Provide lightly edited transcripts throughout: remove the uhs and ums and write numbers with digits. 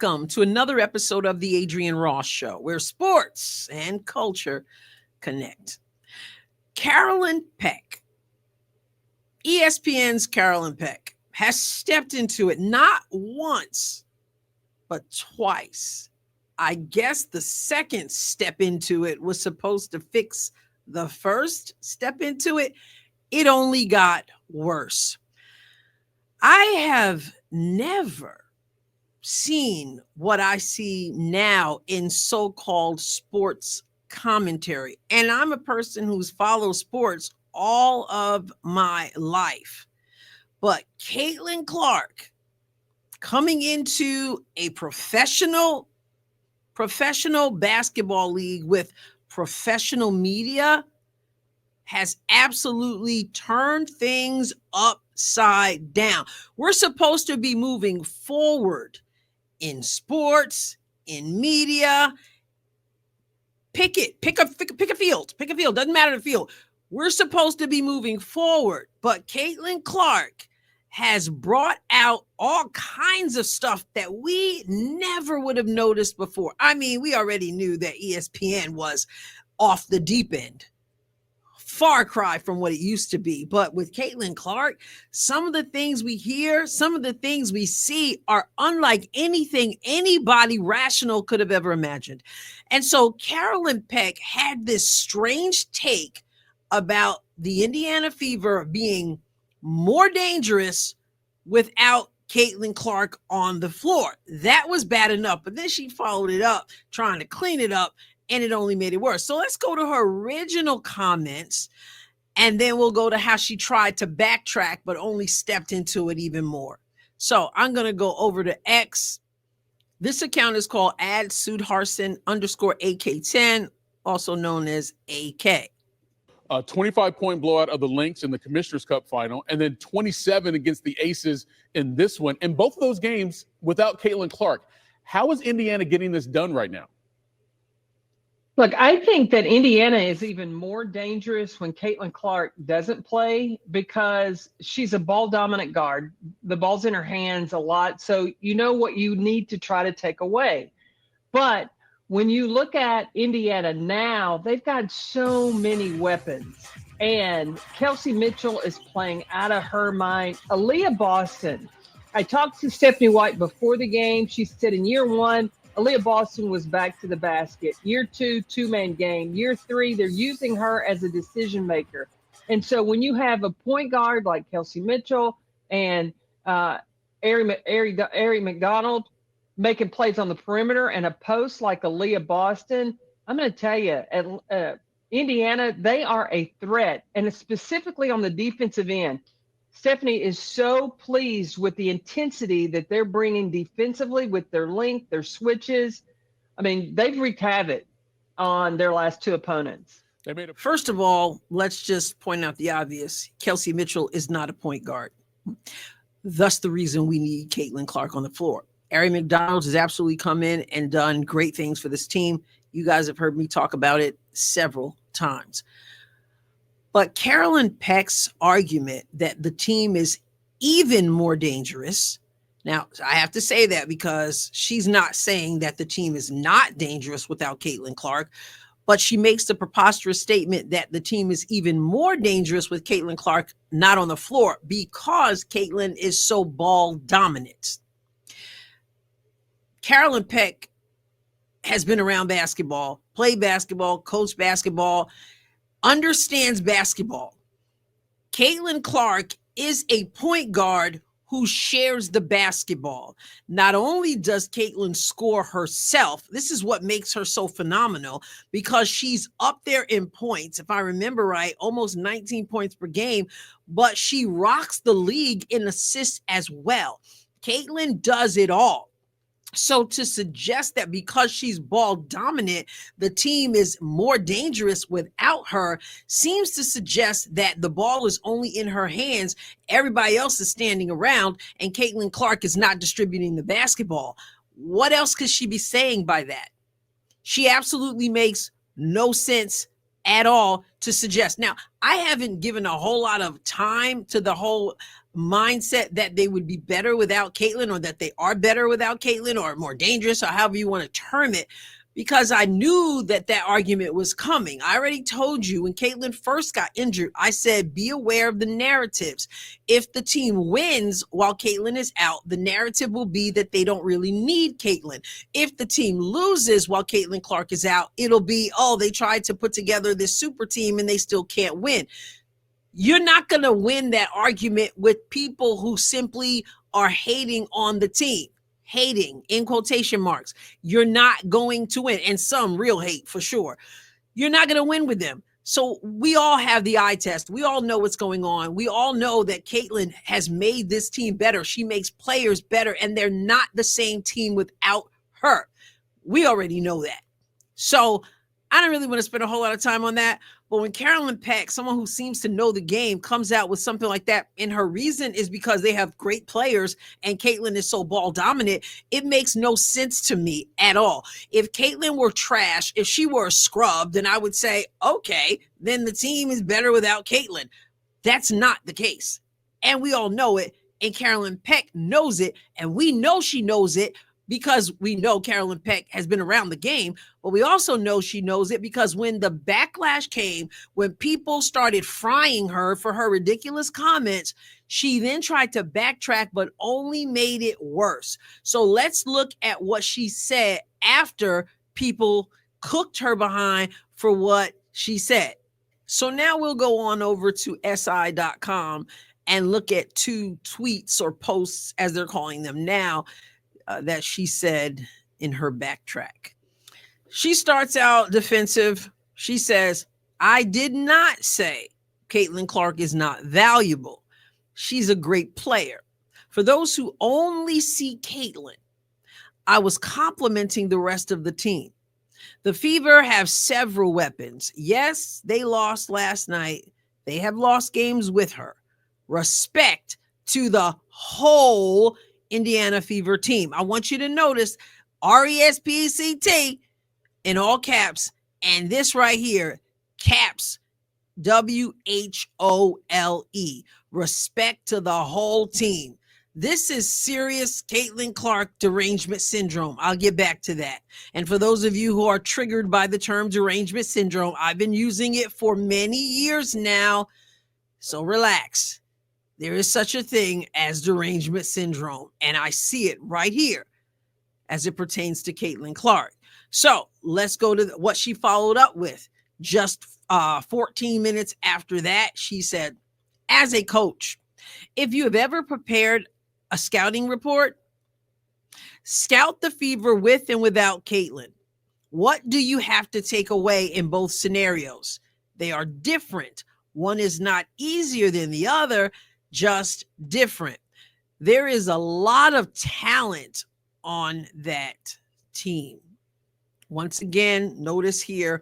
Welcome to another episode of the Adrienne Ross Show, where sports and culture connect. Carolyn Peck, ESPN's Carolyn Peck, has stepped into it not once, but twice. I guess the second step into it was supposed to fix the first step into it. It only got worse. I have never seen what I see now in so-called sports commentary. And I'm a person who's followed sports all of my life. But Caitlin Clark coming into a professional basketball league with professional media has absolutely turned things upside down. We're supposed to be moving forward in sports, in media. Pick a field, doesn't matter the field. We're supposed to be moving forward, but Caitlin Clark has brought out all kinds of stuff that we never would have noticed before. I mean, we already knew that ESPN was off the deep end. Far cry from what it used to be. But with Caitlin Clark, some of the things we hear, some of the things we see are unlike anything anybody rational could have ever imagined. And so Carolyn Peck had this strange take about the Indiana Fever being more dangerous without Caitlin Clark on the floor. That was bad enough, but then she followed it up trying to clean it up, and it only made it worse. So let's go to her original comments, and then we'll go to how she tried to backtrack, but only stepped into it even more. So I'm going to go over to X. This account is called @Sudharson_AK10, also known as AK. 25-point blowout of the Lynx in the Commissioner's Cup final, and then 27 against the Aces in this one. And both of those games without Caitlin Clark. How is Indiana getting this done right now? Look, I think that Indiana is even more dangerous when Caitlin Clark doesn't play because she's a ball-dominant guard. The ball's in her hands a lot, so you know what you need to try to take away. But when you look at Indiana now, they've got so many weapons. And Kelsey Mitchell is playing out of her mind. Aaliyah Boston, I talked to Stephanie White before the game. She said in year one, Aaliyah Boston was back to the basket. Year two, two-man game. Year three, they're using her as a decision maker. And so when you have a point guard like Kelsey Mitchell and Ari McDonald making plays on the perimeter and a post like Aaliyah Boston, I'm going to tell you, Indiana, they are a threat. And specifically on the defensive end, Stephanie is so pleased with the intensity that they're bringing defensively with their length, their switches. I mean, they've wreaked havoc on their last two opponents. First of all, let's just point out the obvious. Kelsey Mitchell is not a point guard. Thus the reason we need Caitlin Clark on the floor. Ari McDonald has absolutely come in and done great things for this team. You guys have heard me talk about it several times. But Carolyn Peck's argument that the team is even more dangerous. Now, I have to say that because she's not saying that the team is not dangerous without Caitlin Clark, but she makes the preposterous statement that the team is even more dangerous with Caitlin Clark not on the floor because Caitlin is so ball dominant. Carolyn Peck has been around basketball, played basketball, coached basketball, understands basketball. Caitlin Clark is a point guard who shares the basketball. Not only does Caitlin score herself, this is what makes her so phenomenal because she's up there in points. If I remember right, almost 19 points per game, but she rocks the league in assists as well. Caitlin does it all. So to suggest that because she's ball dominant, the team is more dangerous without her seems to suggest that the ball is only in her hands. Everybody else is standing around and Caitlin Clark is not distributing the basketball. What else could she be saying by that? She absolutely makes no sense at all to suggest. Now, I haven't given a whole lot of time to the whole mindset that they would be better without Caitlyn, or that they are better without Caitlyn, or more dangerous, or however you want to term it, because I knew that that argument was coming. I already told you when Caitlyn first got injured, I said, be aware of the narratives. If the team wins while Caitlyn is out, the narrative will be that they don't really need Caitlyn. If the team loses while Caitlin Clark is out, it'll be, oh, they tried to put together this super team and they still can't win. You're not going to win that argument with people who simply are hating on the team. Hating in quotation marks. You're not going to win. And some real hate for sure. You're not going to win with them. So we all have the eye test. We all know what's going on. We all know that Caitlyn has made this team better. She makes players better, and they're not the same team without her. We already know that. So I don't really want to spend a whole lot of time on that. But when Carolyn Peck, someone who seems to know the game, comes out with something like that, and her reason is because they have great players and Caitlyn is so ball dominant, it makes no sense to me at all. If Caitlyn were trash, if she were a scrub, then I would say, okay, then the team is better without Caitlyn. That's not the case. And we all know it. And Carolyn Peck knows it. And we know she knows it, because we know Carolyn Peck has been around the game, but we also know she knows it because when the backlash came, when people started frying her for her ridiculous comments, she then tried to backtrack, but only made it worse. So let's look at what she said after people cooked her behind for what she said. So now we'll go on over to SI.com and look at two tweets, or posts as they're calling them now, that she said in her backtrack. She starts out defensive. She says, I did not say Caitlyn Clark is not valuable. She's a great player. For those who only see Caitlyn, I was complimenting the rest of the team. The Fever have several weapons. Yes, they lost last night. They have lost games with her. Respect to the whole Indiana Fever team. I want you to notice RESPECT in all caps, and this right here, caps, WHOLE. Respect to the whole team. This is serious Caitlyn Clark derangement syndrome. I'll get back to that. And for those of you who are triggered by the term derangement syndrome, I've been using it for many years now, so relax. There is such a thing as derangement syndrome, and I see it right here as it pertains to Caitlyn Clark. So let's go to what she followed up with. Just 14 minutes after that, she said, as a coach, if you have ever prepared a scouting report, scout the Fever with and without Caitlyn. What do you have to take away in both scenarios? They are different. One is not easier than the other, just different. There is a lot of talent on that team. Once again, notice here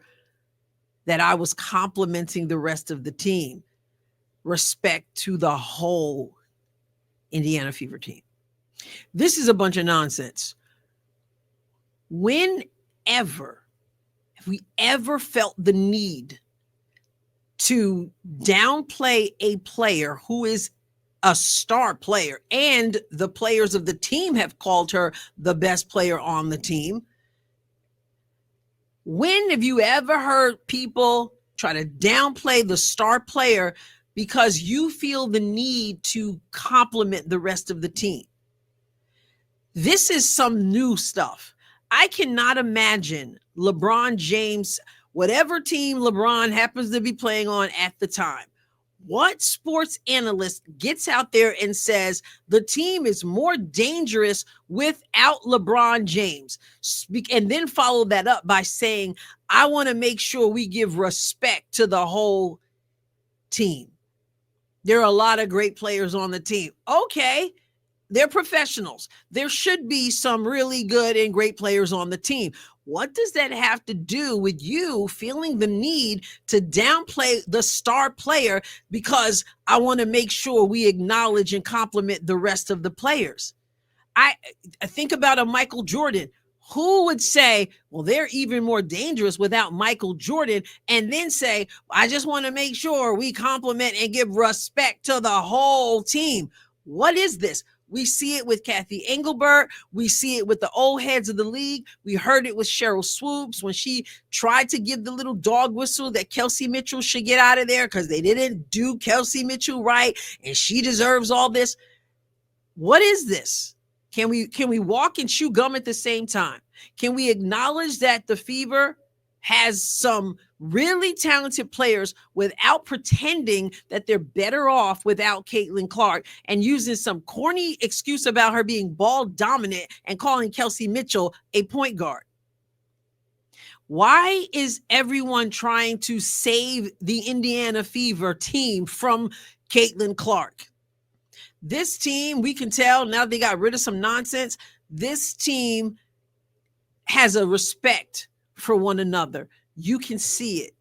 that I was complimenting the rest of the team. Respect to the whole Indiana Fever team. This is a bunch of nonsense. Whenever, if we ever felt the need to downplay a player who is a star player, and the players of the team have called her the best player on the team. When have you ever heard people try to downplay the star player because you feel the need to compliment the rest of the team? This is some new stuff. I cannot imagine LeBron James, whatever team LeBron happens to be playing on at the time, what sports analyst gets out there and says the team is more dangerous without LeBron James, and then follow that up by saying, I want to make sure we give respect to the whole team. There are a lot of great players on the team. Okay, they're professionals. There should be some really good and great players on the team. What does that have to do with you feeling the need to downplay the star player because I want to make sure we acknowledge and compliment the rest of the players? I think about a Michael Jordan. Who would say, well, they're even more dangerous without Michael Jordan, and then say, I just want to make sure we compliment and give respect to the whole team? What is this? We see it with Kathy Engelbert. We see it with the old heads of the league. We heard it with Cheryl Swoops when she tried to give the little dog whistle that Kelsey Mitchell should get out of there because they didn't do Kelsey Mitchell right, and she deserves all this. What is this? Can we walk and chew gum at the same time? Can we acknowledge that the Fever has some really talented players without pretending that they're better off without Caitlin Clark and using some corny excuse about her being ball dominant and calling Kelsey Mitchell a point guard? Why is everyone trying to save the Indiana Fever team from Caitlin Clark? This team, we can tell now they got rid of some nonsense. This team has a respect for one another. You can see it.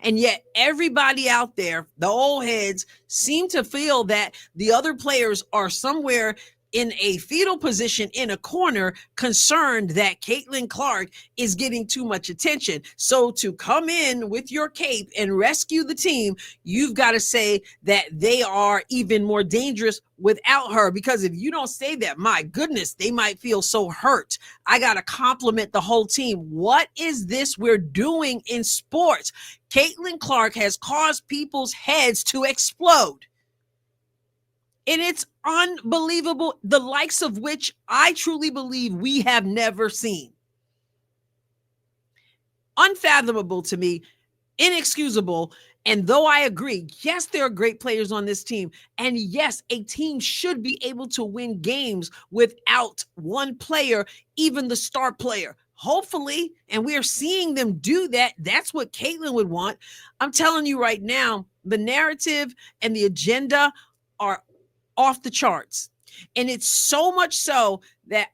And yet everybody out there, the old heads, seem to feel that the other players are somewhere in a fetal position in a corner, concerned that Caitlin Clark is getting too much attention. So to come in with your cape and rescue the team, you've got to say that they are even more dangerous without her. Because if you don't say that, my goodness, they might feel so hurt. I got to compliment the whole team. What is this we're doing in sports? Caitlin Clark has caused people's heads to explode. And it's unbelievable, the likes of which I truly believe we have never seen. Unfathomable to me, inexcusable. And though I agree, yes, there are great players on this team. And yes, a team should be able to win games without one player, even the star player. Hopefully, and we are seeing them do that. That's what Caitlin would want. I'm telling you right now, the narrative and the agenda are off the charts. And it's so much so that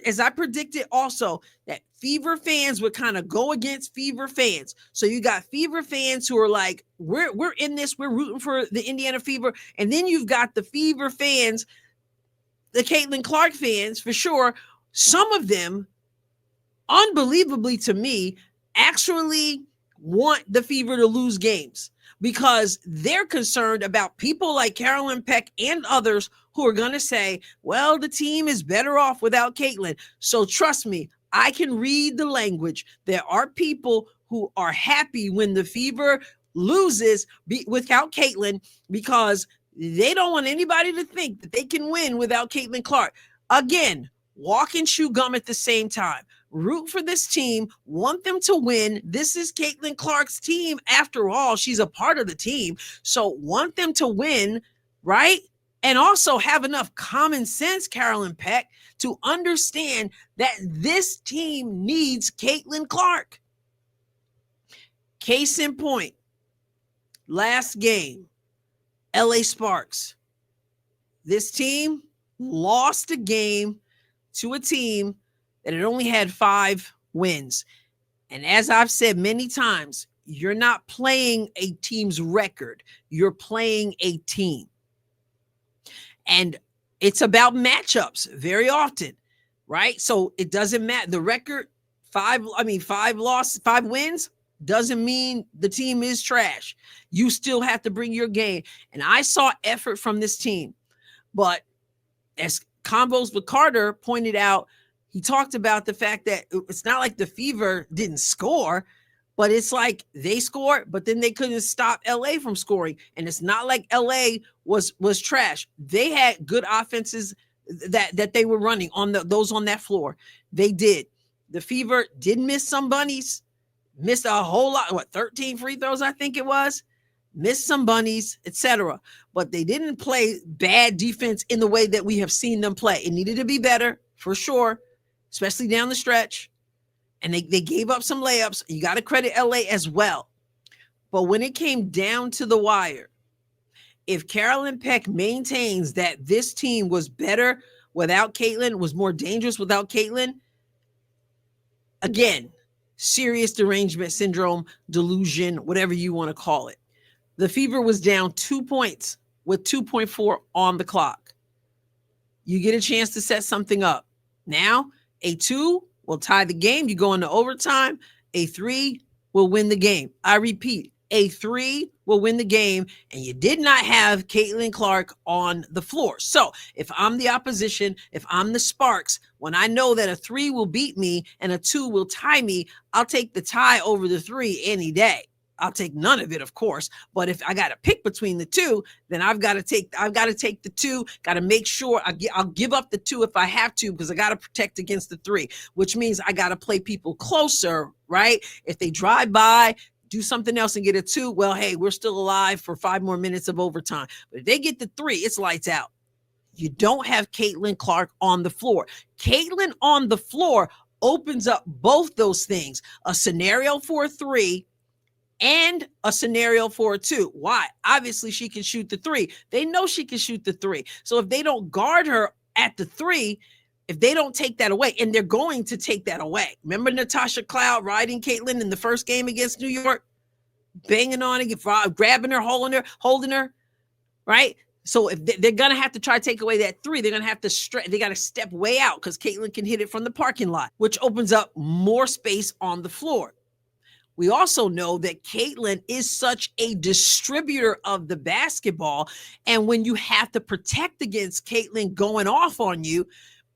as I predicted also, that Fever fans would kind of go against Fever fans. So you got Fever fans who are like, we're in this, we're rooting for the Indiana Fever. And then you've got the Fever fans, the Caitlin Clark fans, for sure. Some of them, unbelievably to me, actually want the Fever to lose games, because they're concerned about people like Carolyn Peck and others who are going to say, well, the team is better off without Caitlin. So trust me, I can read the language. There are people who are happy when the Fever loses without Caitlin, because they don't want anybody to think that they can win without Caitlin Clark. Again, walk and chew gum at the same time. Root for this team, want them to win. This is Caitlin Clark's team. After all, she's a part of the team. So want them to win, right? And also have enough common sense, Carolyn Peck, to understand that this team needs Caitlin Clark. Case in point, last game, LA Sparks. This team lost a game to a team that it only had 5 wins. And as I've said many times, you're not playing a team's record. You're playing a team. And it's about matchups very often, right? So it doesn't matter. The record, 5 wins doesn't mean the team is trash. You still have to bring your game. And I saw effort from this team. But as Combos with Carter pointed out, he talked about the fact that it's not like the Fever didn't score, but it's like they scored, but then they couldn't stop LA from scoring. And it's not like LA was trash. They had good offenses that they were running on those on that floor. They did. The Fever did miss some bunnies, missed a whole lot, 13 free throws, I think it was. Missed some bunnies, etc. But they didn't play bad defense in the way that we have seen them play. It needed to be better, for sure, especially down the stretch. And they gave up some layups. You got to credit LA as well. But when it came down to the wire, if Carolyn Peck maintains that this team was better without Caitlin, was more dangerous without Caitlin, again, serious derangement syndrome, delusion, whatever you want to call it. The Fever was down 2 points with 2.4 on the clock. You get a chance to set something up. Now, a 2 will tie the game. You go into overtime. A 3 will win the game. I repeat, a 3 will win the game, and you did not have Caitlin Clark on the floor. So if I'm the opposition, if I'm the Sparks, when I know that a 3 will beat me and a 2 will tie me, I'll take the tie over the 3 any day. I'll take none of it, of course. But if I got to pick between the two, then I've got to take the 2. Got to make sure I'll give up the 2 if I have to, because I got to protect against the 3, which means I got to play people closer, right? If they drive by, do something else and get a 2, well, hey, we're still alive for 5 more minutes of overtime. But if they get the 3, it's lights out. You don't have Caitlin Clark on the floor. Caitlin on the floor opens up both those things, a scenario for a 3 and a scenario for a 2. Why? Obviously, she can shoot the 3. They know she can shoot the 3. So if they don't guard her at the 3, if they don't take that away, and they're going to take that away. Remember Natasha Cloud riding Caitlin in the first game against New York? Banging on her, grabbing her, holding her, right? So if they're going to have to try to take away that 3, they're going to have to they got to step way out, because Caitlin can hit it from the parking lot, which opens up more space on the floor. We also know that Caitlin is such a distributor of the basketball. And when you have to protect against Caitlin going off on you,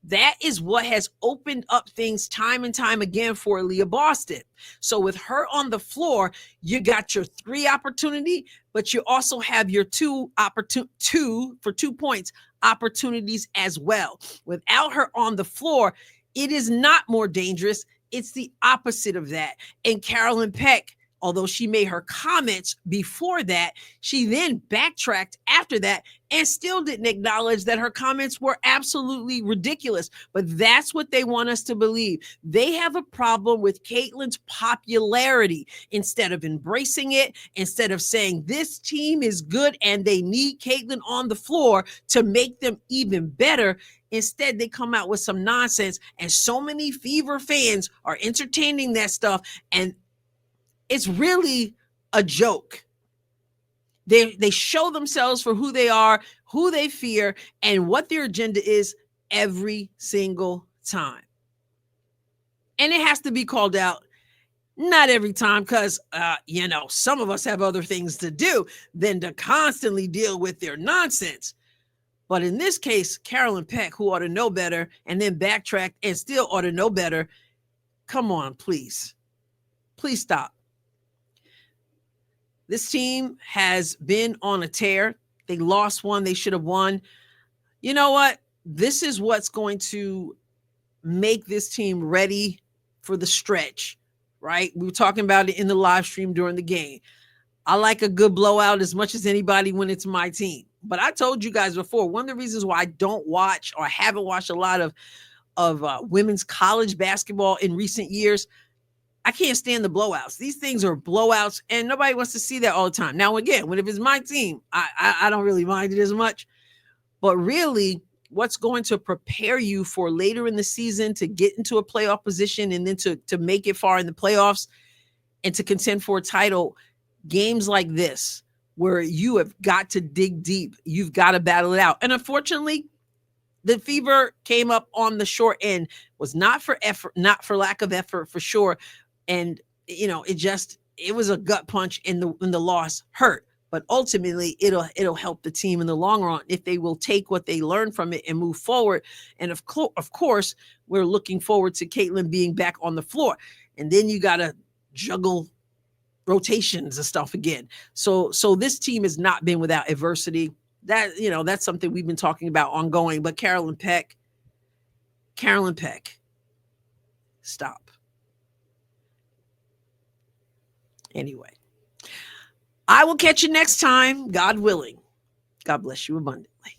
that is what has opened up things time and time again for Aaliyah Boston. So with her on the floor, you got your 3 opportunity, but you also have your 2 for 2 points opportunities as well. Without her on the floor, it is not more dangerous. It's the opposite of that. And Carolyn Peck, although she made her comments before that, she then backtracked after that and still didn't acknowledge that her comments were absolutely ridiculous. But that's what they want us to believe. They have a problem with Caitlin's popularity. Instead of embracing it, instead of saying this team is good and they need Caitlin on the floor to make them even better, instead, they come out with some nonsense, and so many Fever fans are entertaining that stuff, and it's really a joke. They show themselves for who they are, who they fear, and what their agenda is every single time. And it has to be called out. Not every time, because, some of us have other things to do than to constantly deal with their nonsense. But in this case, Carolyn Peck, who ought to know better, and then backtracked and still ought to know better. Come on, please. Please stop. This team has been on a tear. They lost one they should have won. You know what? This is what's going to make this team ready for the stretch, right? We were talking about it in the live stream during the game. I like a good blowout as much as anybody when it's my team. But I told you guys before, one of the reasons why I don't watch or haven't watched a lot of women's college basketball in recent years, I can't stand the blowouts. These things are blowouts, and nobody wants to see that all the time. Now, again, if it's my team, I don't really mind it as much. But really, what's going to prepare you for later in the season to get into a playoff position and then to make it far in the playoffs and to contend for a title, games like this, where you have got to dig deep. You've got to battle it out. And unfortunately, the Fever came up on the short end. Was not for effort, not for lack of effort, for sure. And, it was a gut punch, in the loss hurt. But ultimately, it'll help the team in the long run if they will take what they learned from it and move forward. And of course, we're looking forward to Caitlin being back on the floor. And then you got to juggle rotations and stuff again. So this team has not been without adversity. That's something we've been talking about ongoing. But Carolyn Peck, stop. Anyway, I will catch you next time, God willing. God bless you abundantly.